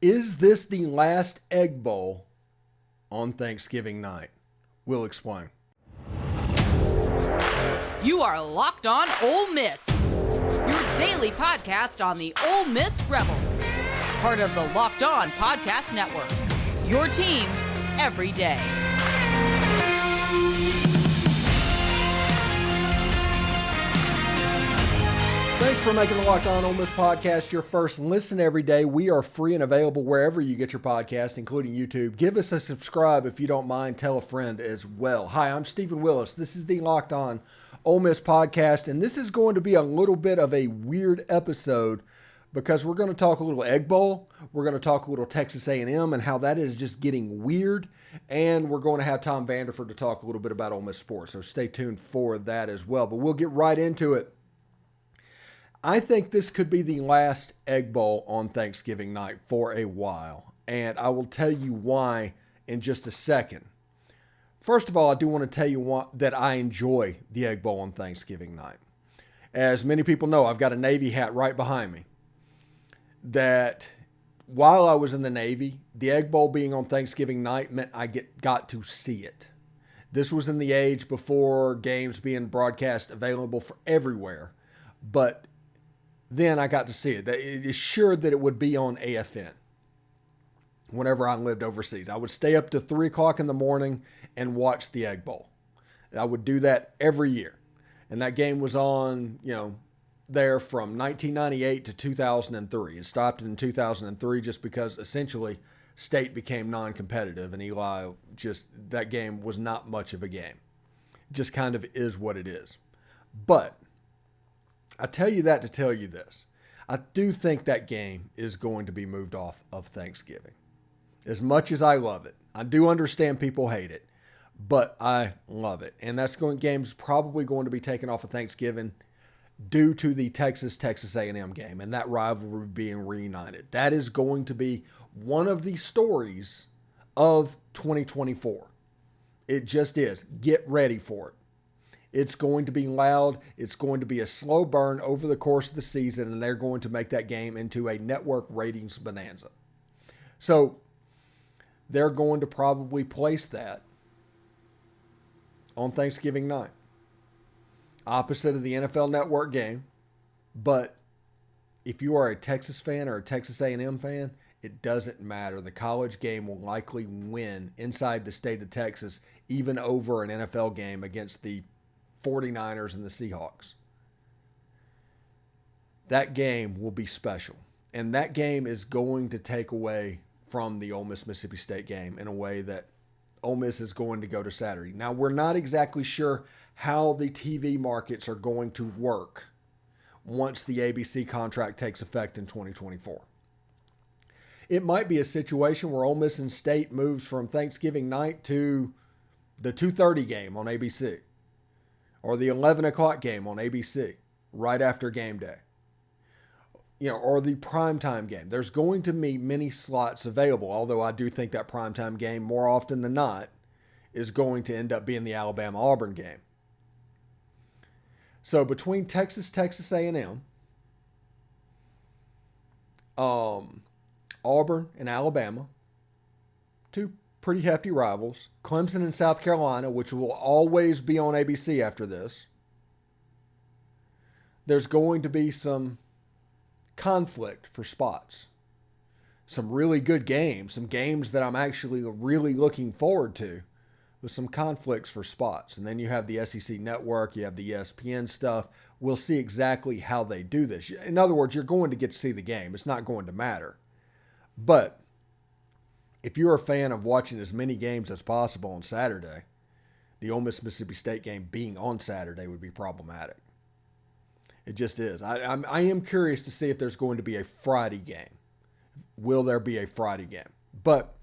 Is this the last Egg Bowl on Thanksgiving night? We'll explain. You are Locked On Ole Miss, your daily podcast on the Ole Miss Rebels, part of the Locked On Podcast Network, your team every day. Thanks for making the Locked On Ole Miss podcast your first listen every day. We are free and available wherever you get your podcast, including YouTube. Give us a subscribe if you don't mind. Tell a friend as well. Hi, I'm Stephen Willis. This is the Locked On Ole Miss podcast, and this is going to be a little bit of a weird episode because we're going to talk a little Egg Bowl. We're going to talk a little Texas A&M and how that is just getting weird, and we're going to have Tom Vanderford to talk a little bit about Ole Miss sports, so stay tuned for that as well. But we'll get right into it. I think this could be the last Egg Bowl on Thanksgiving night for a while, and I will tell you why in just a second. First of all, I do want to tell you that I enjoy the Egg Bowl on Thanksgiving night. As many people know, I've got a Navy hat right behind me. That while I was in the Navy, the Egg Bowl being on Thanksgiving night meant I got to see it. This was in the age before games being broadcast available for everywhere, but then I got to see it. It is sure that it would be on AFN whenever I lived overseas. I would stay up to 3 o'clock in the morning and watch the Egg Bowl. I would do that every year. And that game was on, there from 1998 to 2003. It stopped in 2003 just because essentially state became non-competitive and that game was not much of a game. It just kind of is what it is. But I tell you that to tell you this. I do think that game is going to be moved off of Thanksgiving. As much as I love it, I do understand people hate it, but I love it. And game's probably going to be taken off of Thanksgiving due to the Texas A&M game and that rivalry being reunited. That is going to be one of the stories of 2024. It just is. Get ready for it. It's going to be loud. It's going to be a slow burn over the course of the season, and they're going to make that game into a network ratings bonanza. So they're going to probably place that on Thanksgiving night, opposite of the NFL Network game. But if you are a Texas fan or a Texas A&M fan, it doesn't matter. The college game will likely win inside the state of Texas, even over an NFL game against the 49ers and the Seahawks. That game will be special. And that game is going to take away from the Ole Miss Mississippi State game in a way that Ole Miss is going to go to Saturday. Now, we're not exactly sure how the TV markets are going to work once the ABC contract takes effect in 2024. It might be a situation where Ole Miss and State moves from Thanksgiving night to the 2:30 game on ABC. Or the 11 o'clock game on ABC right after game day. Or the primetime game. There's going to be many slots available, although I do think that primetime game, more often than not, is going to end up being the Alabama-Auburn game. So between Texas A&M, Auburn and Alabama, two pretty hefty rivals, Clemson and South Carolina, which will always be on ABC after this. There's going to be some conflict for spots. Some really good games, some games that I'm actually really looking forward to, with some conflicts for spots. And then you have the SEC network, you have the ESPN stuff. We'll see exactly how they do this. In other words, you're going to get to see the game. It's not going to matter. But if you're a fan of watching as many games as possible on Saturday, the Ole Miss Mississippi State game being on Saturday would be problematic. It just is. I am curious to see if there's going to be a Friday game. Will there be a Friday game? But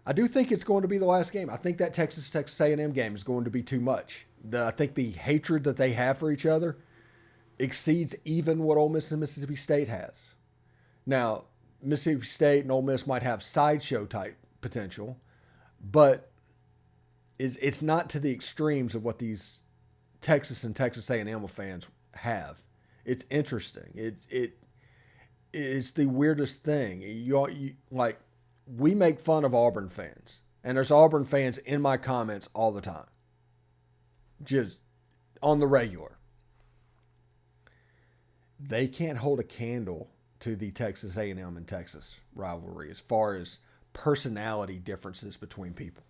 I do think it's going to be the last game. I think that Texas A&M game is going to be too much. I think the hatred that they have for each other exceeds even what Ole Miss and Mississippi State has. Now, Mississippi State and Ole Miss might have sideshow type potential, but it's not to the extremes of what these Texas and Texas A&M fans have. It's interesting. It's the weirdest thing. Like, we make fun of Auburn fans, and there's Auburn fans in my comments all the time, just on the regular. They can't hold a candle to the Texas A&M and Texas rivalry as far as personality differences between people.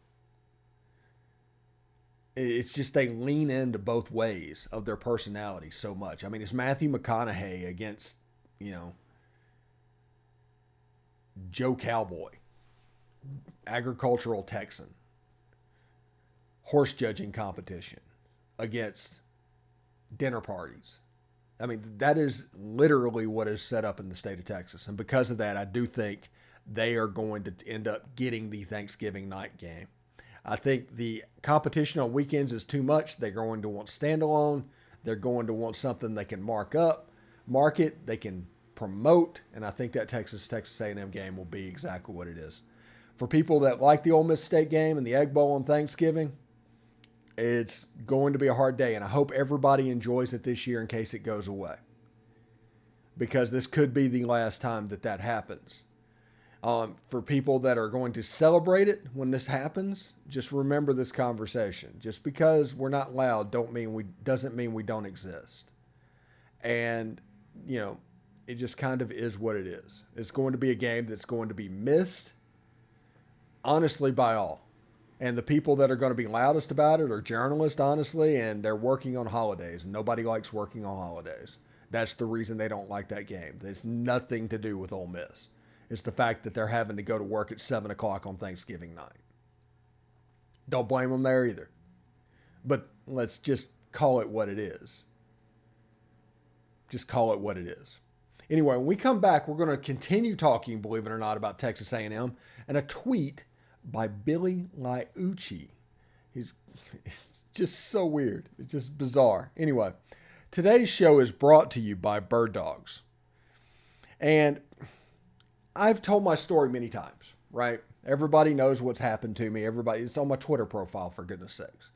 It's just they lean into both ways of their personality so much. I mean, it's Matthew McConaughey against, Joe Cowboy, agricultural Texan, horse judging competition against dinner parties. I mean, that is literally what is set up in the state of Texas. And because of that, I do think they are going to end up getting the Thanksgiving night game. I think the competition on weekends is too much. They're going to want standalone. They're going to want something they can market, they can promote. And I think that Texas A&M game will be exactly what it is. For people that like the Ole Miss State game and the Egg Bowl on Thanksgiving, it's going to be a hard day, and I hope everybody enjoys it this year in case it goes away, because this could be the last time that happens. For people that are going to celebrate it when this happens, just remember this conversation. Just because we're not loud doesn't mean we don't exist. And, it just kind of is what it is. It's going to be a game that's going to be missed, honestly, by all. And the people that are going to be loudest about it are journalists, honestly, and they're working on holidays. And nobody likes working on holidays. That's the reason they don't like that game. It's nothing to do with Ole Miss. It's the fact that they're having to go to work at 7 o'clock on Thanksgiving night. Don't blame them there either. But let's just call it what it is. Just call it what it is. Anyway, when we come back, we're going to continue talking, believe it or not, about Texas A&M and a tweet by Billy Liucci. It's just so weird. It's just bizarre. Anyway, today's show is brought to you by Bird Dogs. And I've told my story many times, right? Everybody knows what's happened to me. It's on my Twitter profile, for goodness sakes.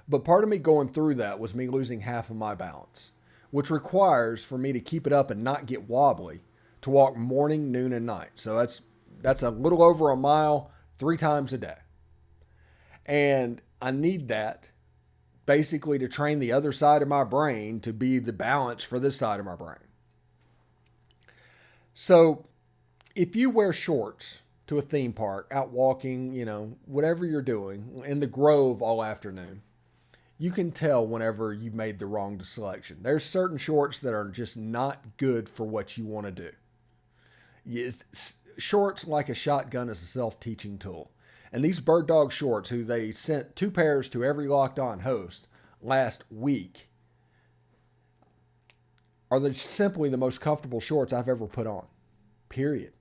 But part of me going through that was me losing half of my balance, which requires for me to keep it up and not get wobbly to walk morning, noon, and night. So that's a little over a mile 3 times a day. And I need that basically to train the other side of my brain to be the balance for this side of my brain. So if you wear shorts to a theme park, out walking, whatever you're doing in the Grove all afternoon, you can tell whenever you've made the wrong selection. There's certain shorts that are just not good for what you want to do. Shorts, like a shotgun, is a self-teaching tool. And these Bird Dog shorts, who they sent 2 pairs to every Locked On host last week, are simply the most comfortable shorts I've ever put on. Period.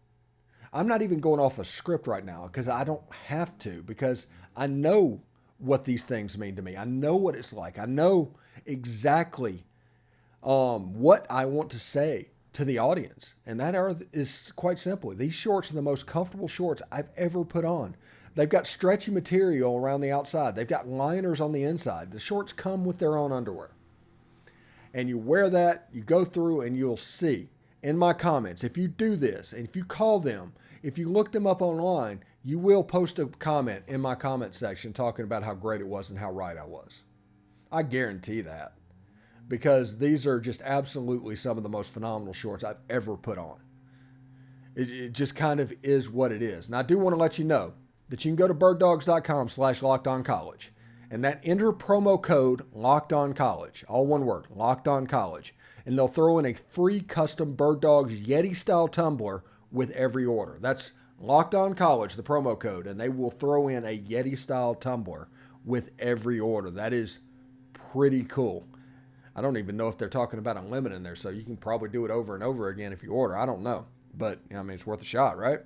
I'm not even going off a script right now because I don't have to, because I know what these things mean to me. I know what it's like. I know exactly what I want to say to the audience. And that is quite simply, these shorts are the most comfortable shorts I've ever put on. They've got stretchy material around the outside. They've got liners on the inside. The shorts come with their own underwear. And you wear that, you go through, and you'll see in my comments, if you do this, and if you call them, if you look them up online, you will post a comment in my comment section talking about how great it was and how right I was. I guarantee that. Because these are just absolutely some of the most phenomenal shorts I've ever put on. It just kind of is what it is. And I do want to let you know that you can go to birddogs.com/LockedOnCollege. And that enter promo code LockedOnCollege, all one word, LockedOnCollege. And they'll throw in a free custom Bird Dogs Yeti-style tumbler with every order. That's LockedOnCollege, the promo code. And they will throw in a Yeti-style tumbler with every order. That is pretty cool. I don't even know if they're talking about a limit in there, so you can probably do it over and over again if you order. I don't know. But, it's worth a shot, right?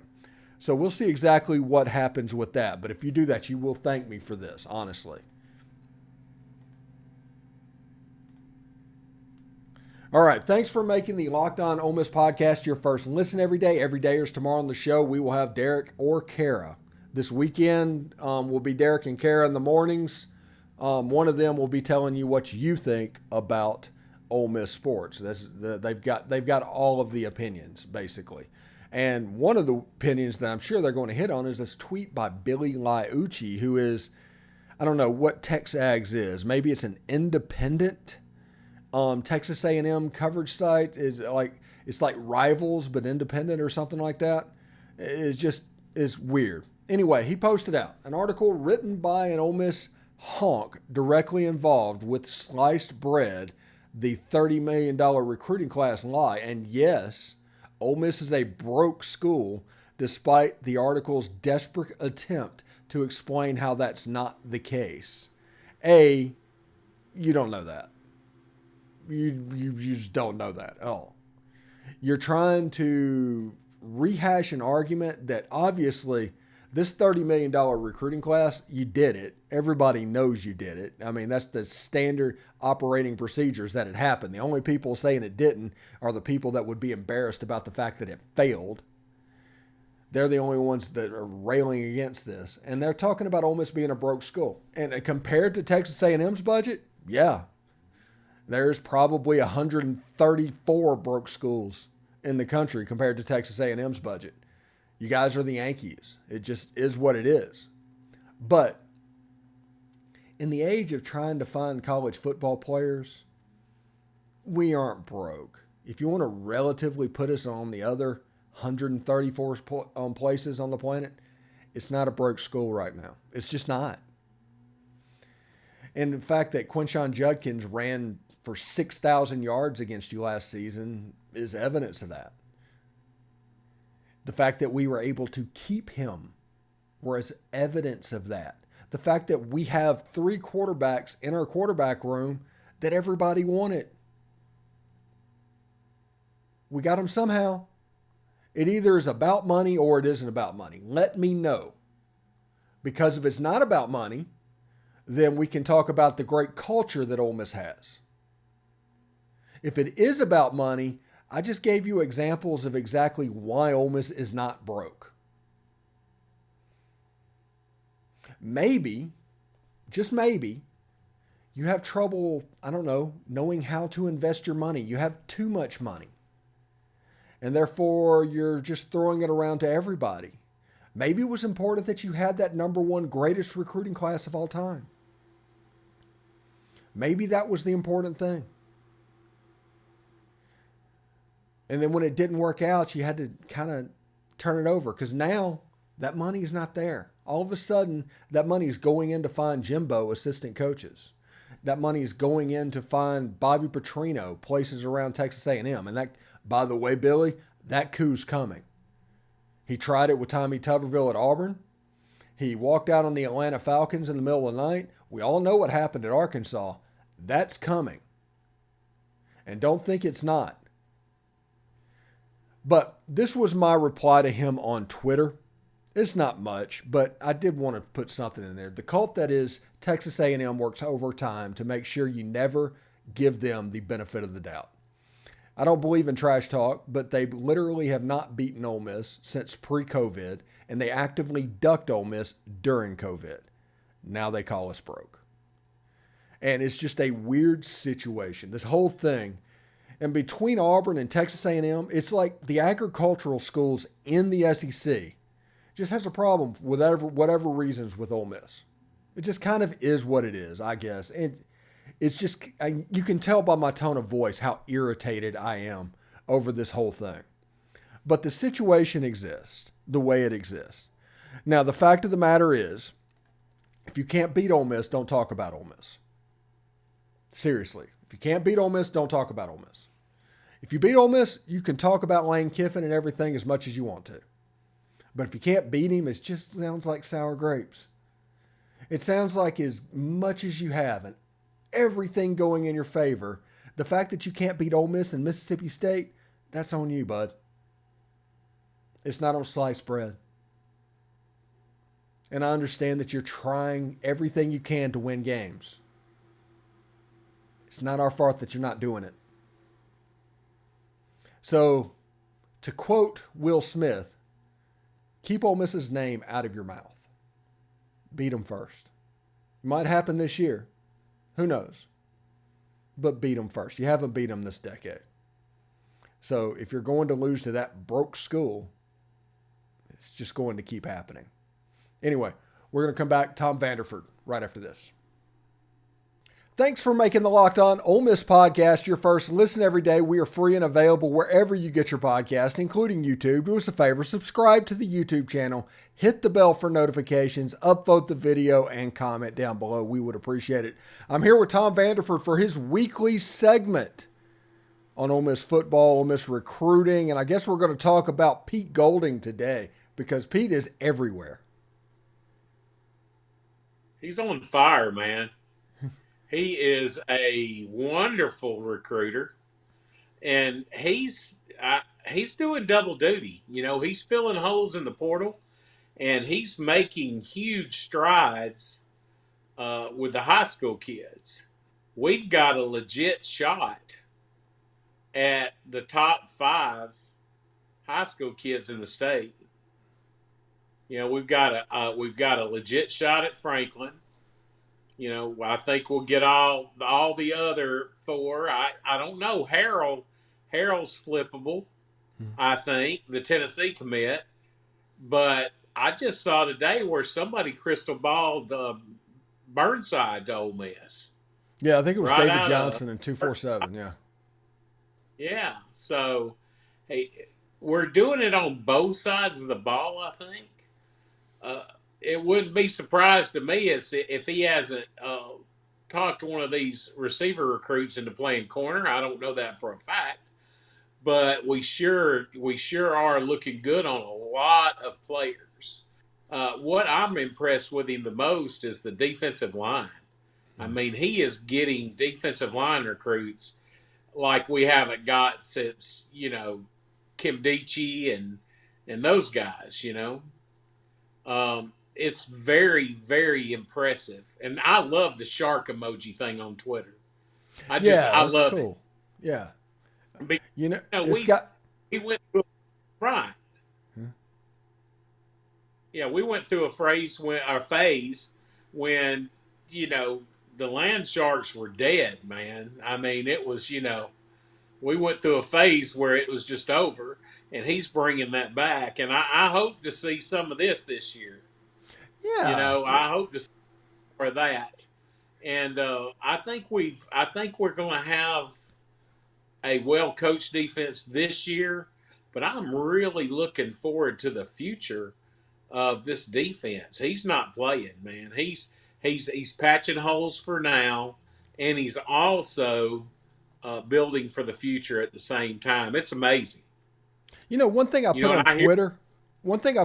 So we'll see exactly what happens with that. But if you do that, you will thank me for this, honestly. All right, thanks for making the Locked On Ole Miss podcast your first listen every day. Every day is tomorrow on the show. We will have Derek or Kara. This weekend will be Derek and Kara in the mornings. One of them will be telling you what you think about Ole Miss sports. They've got all of the opinions basically. And one of the opinions that I'm sure they're going to hit on is this tweet by Billy Liucci, who is, I don't know what Tex Ags is. Maybe it's an independent Texas A&M coverage site. It's like Rivals but independent or something like that. It's weird. Anyway, he posted out an article written by an Ole Miss honk directly involved with Sliced Bread, the $30 million recruiting class lie. And yes, Ole Miss is a broke school, despite the article's desperate attempt to explain how that's not the case. You don't know that. You just don't know that at all. You're trying to rehash an argument that obviously this $30 million recruiting class, you did it. Everybody knows you did it. I mean, that's the standard operating procedures that it happened. The only people saying it didn't are the people that would be embarrassed about the fact that it failed. They're the only ones that are railing against this. And they're talking about Ole Miss being a broke school. And compared to Texas A&M's budget, yeah, there's probably 134 broke schools in the country compared to Texas A&M's budget. You guys are the Yankees. It just is what it is. But in the age of trying to find college football players, we aren't broke. If you want to relatively put us on the other 134 places on the planet, it's not a broke school right now. It's just not. And the fact that Quinshon Judkins ran for 6,000 yards against you last season is evidence of that. The fact that we were able to keep him was evidence of that. The fact that we have 3 quarterbacks in our quarterback room that everybody wanted. We got them somehow. It either is about money or it isn't about money. Let me know. Because if it's not about money, then we can talk about the great culture that Ole Miss has. If it is about money, I just gave you examples of exactly why Ole Miss is not broke. Maybe, just maybe, you have trouble, I don't know, knowing how to invest your money. You have too much money. And therefore, you're just throwing it around to everybody. Maybe it was important that you had that number 1 greatest recruiting class of all time. Maybe that was the important thing. And then when it didn't work out, you had to kind of turn it over because now that money is not there. All of a sudden, that money is going in to find Jimbo assistant coaches. That money is going in to find Bobby Petrino places around Texas A&M. And that, by the way, Billy, that coup's coming. He tried it with Tommy Tuberville at Auburn. He walked out on the Atlanta Falcons in the middle of the night. We all know what happened at Arkansas. That's coming. And don't think it's not. But this was my reply to him on Twitter. It's not much, but I did want to put something in there. The cult that is Texas A&M works overtime to make sure you never give them the benefit of the doubt. I don't believe in trash talk, but they literally have not beaten Ole Miss since pre-COVID, and they actively ducked Ole Miss during COVID. Now they call us broke. And it's just a weird situation. This whole thing. And between Auburn and Texas A&M, it's like the agricultural schools in the SEC just has a problem with whatever reasons with Ole Miss. It just kind of is what it is, I guess. And it's just, you can tell by my tone of voice how irritated I am over this whole thing. But the situation exists the way it exists. Now, the fact of the matter is, if you can't beat Ole Miss, don't talk about Ole Miss. Seriously. If you can't beat Ole Miss, don't talk about Ole Miss. If you beat Ole Miss, you can talk about Lane Kiffin and everything as much as you want to. But if you can't beat him, it just sounds like sour grapes. It sounds like as much as you have and everything going in your favor, the fact that you can't beat Ole Miss and Mississippi State, that's on you, bud. It's not on sliced bread. And I understand that you're trying everything you can to win games. It's not our fault that you're not doing it. So, to quote Will Smith, keep Ole Miss's name out of your mouth. Beat them first. It might happen this year. Who knows? but beat them first. You haven't beat them this decade. So if you're going to lose to that broke school, it's just going to keep happening. Anyway, we're going to come back. Tom Vanderford right after this. Thanks for making the Locked On Ole Miss podcast your first listen every day. We are free and available wherever you get your podcast, including YouTube. Do us a favor, subscribe to the YouTube channel, hit the bell for notifications, upvote the video, and comment down below. We would appreciate it. I'm here with Tom Vanderford for his weekly segment on Ole Miss football, Ole Miss recruiting, and I guess we're going to talk about Pete Golding today because Pete is everywhere. He's on fire, man. He is a wonderful recruiter, and he's doing double duty. You know, he's filling holes in the portal, and he's making huge strides with the high school kids. We've got a legit shot at the top 5 high school kids in the state. You know, we've got a legit shot at Franklin. You know, I think we'll get all the other 4. I don't know. Harold's flippable, I think, the Tennessee commit. But I just saw today where somebody crystal balled Burnside to Ole Miss. Yeah, I think it was right David Johnson in 247, yeah. Yeah, so, hey, we're doing it on both sides of the ball, I think. It wouldn't be surprised to me if he hasn't talked one of these receiver recruits into playing corner. I don't know that for a fact, but we sure are looking good on a lot of players. What I'm impressed with him the most is the defensive line. I mean, he is getting defensive line recruits like we haven't got since, you know, Kim Dichie and those guys, you know. It's very, very impressive. And I love the shark emoji thing on Twitter. I love cool. it. Yeah. But, you know, we went through right. Yeah, we went through a phase when, you know, the land sharks were dead, man. I mean, it was, you know, we went through a phase where it was just over, and he's bringing that back. And I hope to see some of this year. Yeah. You know, I hope to see more of that. And I think we're going to have a well-coached defense this year, but I'm really looking forward to the future of this defense. He's not playing, man. He's patching holes for now, and he's also building for the future at the same time. It's amazing. You know, one thing I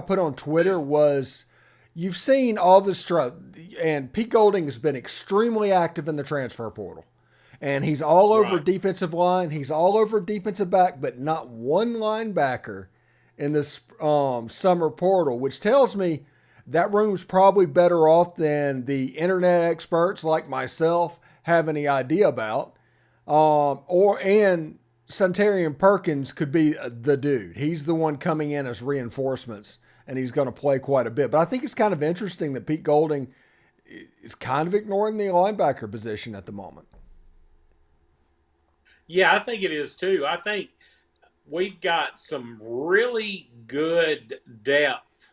put on Twitter was, you've seen all this stuff, and Pete Golding has been extremely active in the transfer portal. And he's all over defensive line. He's all over defensive back, but not one linebacker in this summer portal, which tells me that room's probably better off than the internet experts like myself have any idea about. And Centarian Perkins could be the dude. He's the one coming in as reinforcements, and he's going to play quite a bit. But I think it's kind of interesting that Pete Golding is kind of ignoring the linebacker position at the moment. Yeah, I think it is too. I think we've got some really good depth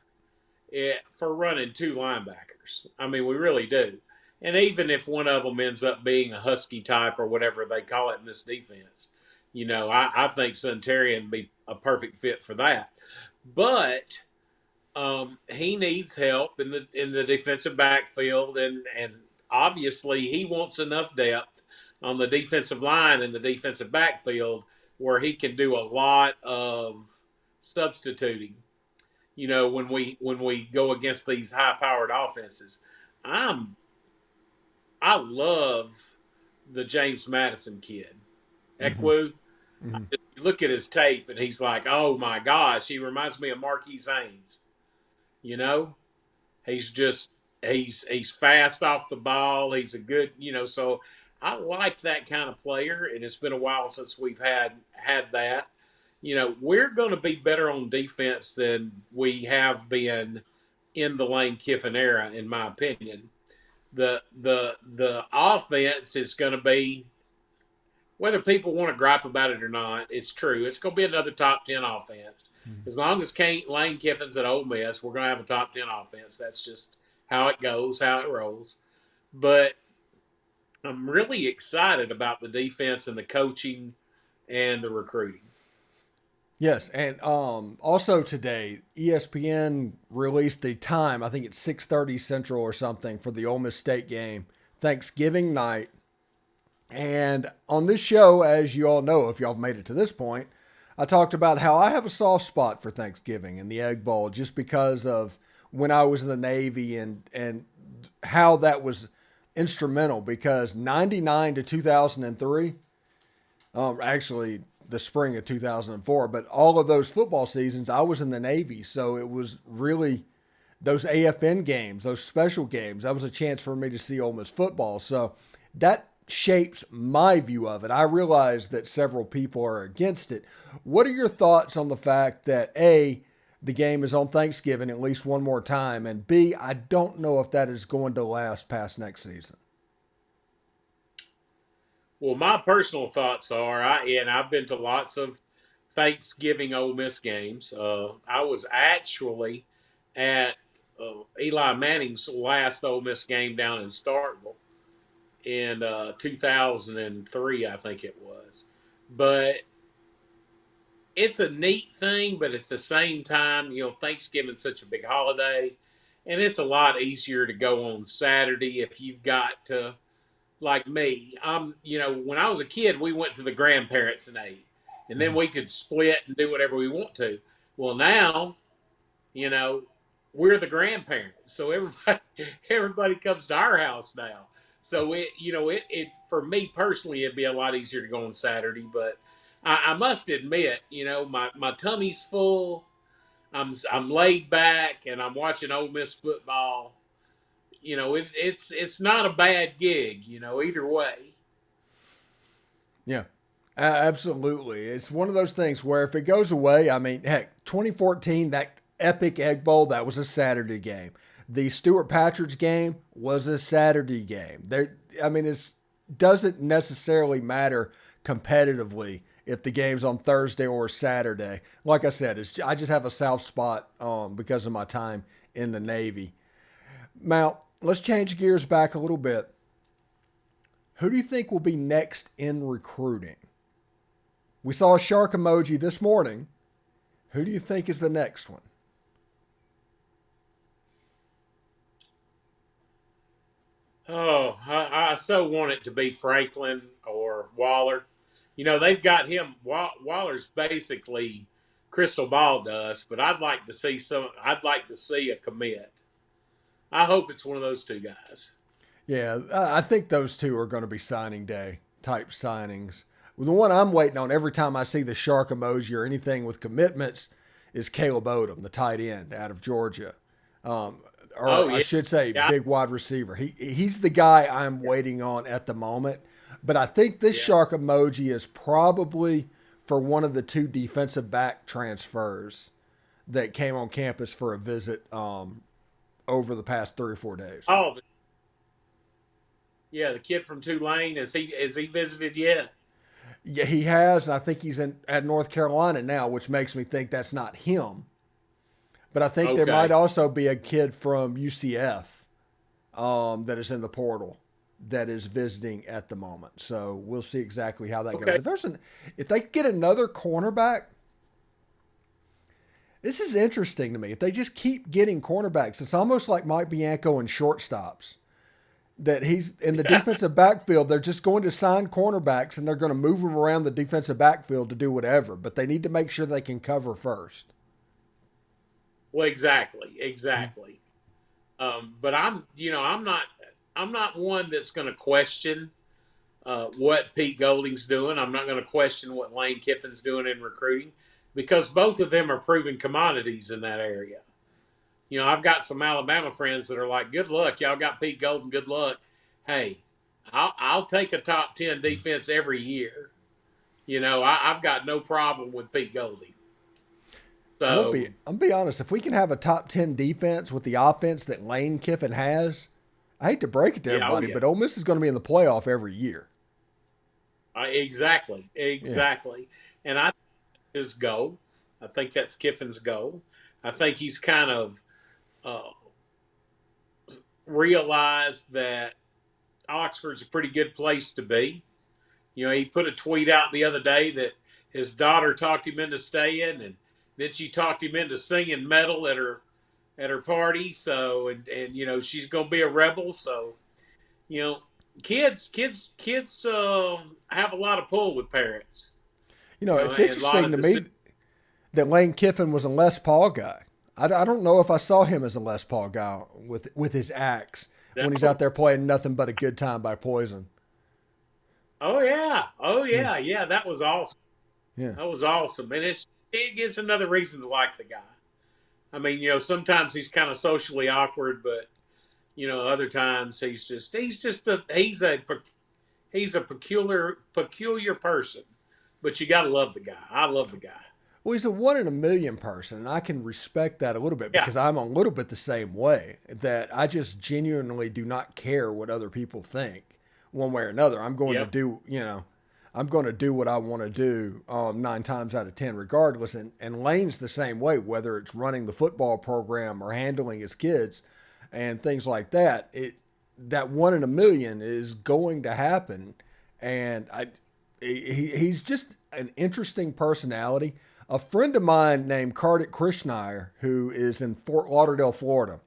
for running 2 linebackers. I mean, we really do. And even if one of them ends up being a Husky type or whatever they call it in this defense, you know, I think Centarian would be a perfect fit for that. But he needs help in the defensive backfield, and obviously he wants enough depth on the defensive line and the defensive backfield where he can do a lot of substituting. You know, when we go against these high-powered offenses, I love the James Madison kid, Ekwu. Mm-hmm. I just look at his tape and he's like, oh my gosh, he reminds me of Marquise Haynes. You know, he's fast off the ball. He's a good, you know, so I like that kind of player, and it's been a while since we've had that. You know, we're going to be better on defense than we have been in the Lane Kiffin era, in my opinion. The offense is going to be whether people want to gripe about it or not, it's true. It's going to be another top 10 offense. As long as Lane Kiffin's at Ole Miss, we're going to have a top 10 offense. That's just how it goes, how it rolls. But I'm really excited about the defense and the coaching and the recruiting. Yes, and also today, ESPN released the time. I think it's 6:30 Central or something for the Ole Miss State game, Thanksgiving night. And on this show, as you all know, if y'all have made it to this point, I talked about how I have a soft spot for Thanksgiving and the Egg Bowl just because of when I was in the Navy and how that was instrumental, because 99 to 2003, actually the spring of 2004, but all of those football seasons, I was in the Navy. So it was really those AFN games, those special games. That was a chance for me to see Ole Miss football. So that shapes my view of it. I realize that several people are against it. What are your thoughts on the fact that A, the game is on Thanksgiving at least one more time, and B, I don't know if that is going to last past next season? Well, my personal thoughts are, I've been to lots of Thanksgiving Ole Miss games. I was actually at Eli Manning's last Ole Miss game down in Starkville in 2003, I think it was. But it's a neat thing, but at the same time, Thanksgiving's such a big holiday, and it's a lot easier to go on Saturday if you've got to, like me. When I was a kid, we went to the grandparents and ate, and then we could split and do whatever we want to. Well, now, we're the grandparents, so everybody comes to our house now. So it for me personally, it'd be a lot easier to go on Saturday. But I must admit, my tummy's full. I'm laid back and I'm watching Ole Miss football. It's not a bad gig. Either way. Yeah, absolutely. It's one of those things where if it goes away, I mean, heck, 2014, that epic Egg Bowl, that was a Saturday game. The Stuart Patridge game was a Saturday game. It doesn't necessarily matter competitively if the game's on Thursday or Saturday. Like I said, I just have a soft spot because of my time in the Navy. Now, let's change gears back a little bit. Who do you think will be next in recruiting? We saw a shark emoji this morning. Who do you think is the next one? Oh, I so want it to be Franklin or Waller. They've got him. Waller's basically crystal ball dust, but I'd like to see a commit. I hope it's one of those two guys. Yeah, I think those two are going to be signing day type signings. The one I'm waiting on every time I see the shark emoji or anything with commitments is Caleb Odom, the tight end out of Georgia. I should say, big wide receiver. He's the guy I'm waiting on at the moment. But I think this shark emoji is probably for one of the two defensive back transfers that came on campus for a visit over the past 3 or 4 days. Oh, the kid from Tulane, has he visited yet? Yeah, he has. I think he's at North Carolina now, which makes me think that's not him. But I think there might also be a kid from UCF that is in the portal that is visiting at the moment. So we'll see exactly how that goes. If they get another cornerback, this is interesting to me. If they just keep getting cornerbacks, it's almost like Mike Bianco in shortstops. That he's in the defensive backfield, they're just going to sign cornerbacks and they're going to move them around the defensive backfield to do whatever. But they need to make sure they can cover first. Well, exactly. But I'm not one that's going to question what Pete Golding's doing. I'm not going to question what Lane Kiffin's doing in recruiting because both of them are proven commodities in that area. I've got some Alabama friends that are like, good luck. Y'all got Pete Golding. Good luck. Hey, I'll take a top 10 defense every year. I've got no problem with Pete Golding. So I'll be honest. If we can have a top 10 defense with the offense that Lane Kiffin has, I hate to break it to everybody, but Ole Miss is going to be in the playoff every year. Exactly. Yeah. And I think his goal. I think that's Kiffin's goal. I think he's kind of uh, realized that Oxford's a pretty good place to be. You know, he put a tweet out the other day that his daughter talked him into staying, and then she talked him into singing metal at her party. So, and you know, she's going to be a rebel. So, you know, kids have a lot of pull with parents. You know, You know, it's and a lot interesting of to me that Lane Kiffin was a Les Paul guy. I don't know if I saw him as a Les Paul guy with his axe when he's out there playing Nothing But a Good Time by Poison. Oh yeah. That was awesome. Yeah. That was awesome, and it gives another reason to like the guy. I mean, you know, sometimes he's kind of socially awkward, but you know, other times he's a peculiar person. But you got to love the guy. I love the guy. Well, he's a 1 in a million person, and I can respect that a little bit Yeah. because I'm a little bit the same way. That I just genuinely do not care what other people think, one way or another. I'm going to do, I'm going to do what I want to do 9 times out of 10, regardless. And Lane's the same way, whether it's running the football program or handling his kids and things like that. That 1 in a million is going to happen, and he's just an interesting personality. A friend of mine named Kartik Krishnaiyer, who is in Fort Lauderdale, Florida,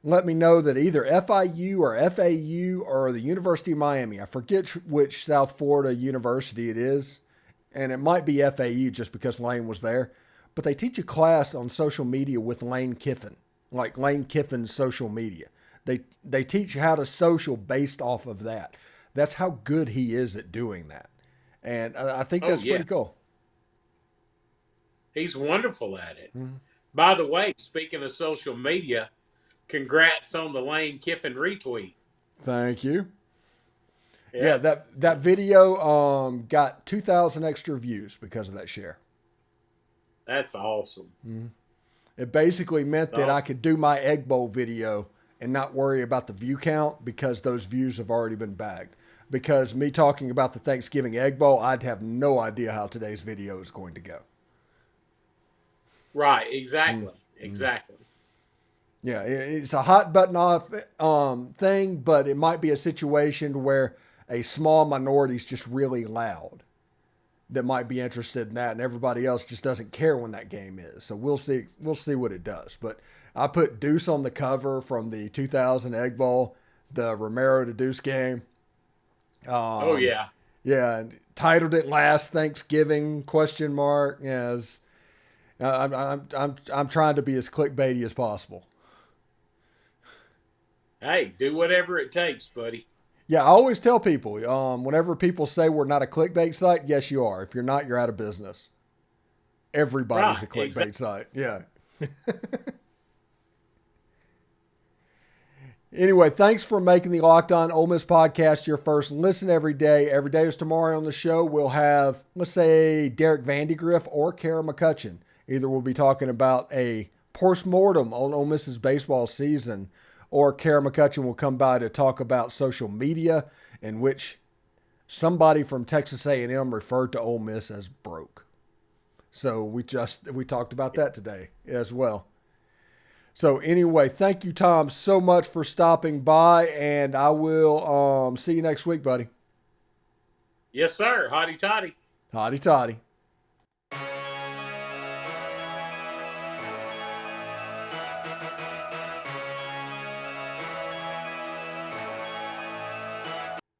let me know that either FIU or FAU or the University of Miami, I forget which South Florida university it is, and it might be FAU just because Lane was there, but they teach a class on social media with Lane Kiffin, like Lane Kiffin's social media. They teach how to social based off of that. That's how good he is at doing that. And I think that's pretty cool. He's wonderful at it. Mm-hmm. By the way, speaking of social media, congrats on the Lane Kiffin retweet. Thank you. Yeah, that video got 2,000 extra views because of that share. That's awesome. Mm-hmm. It basically meant that I could do my Egg Bowl video and not worry about the view count because those views have already been bagged. Because me talking about the Thanksgiving Egg Bowl, I'd have no idea how today's video is going to go. Right, exactly. Exactly. Yeah, it's a hot button off thing, but it might be a situation where a small minority is just really loud that might be interested in that, and everybody else just doesn't care when that game is. So we'll see what it does. But I put Deuce on the cover from the 2000 Egg Bowl, the Romero to Deuce game. Oh yeah, and titled it "Last Thanksgiving?" ? Yes, I'm trying to be as clickbaity as possible. Hey, do whatever it takes, buddy. Yeah, I always tell people, whenever people say we're not a clickbait site, yes, you are. If you're not, you're out of business. Everybody's a clickbait site. Yeah. Anyway, thanks for making the Locked On Ole Miss podcast your first listen every day. Every day is tomorrow on the show. We'll have, let's say, Derek Vandergriff or Kara McCutcheon. Either we'll be talking about a postmortem on Ole Miss's baseball season, or Kara McCutcheon will come by to talk about social media, in which somebody from Texas A&M referred to Ole Miss as broke. So we talked about that today as well. So anyway, thank you, Tom, so much for stopping by, and I will see you next week, buddy. Yes, sir. Hotty toddy. Hotty toddy.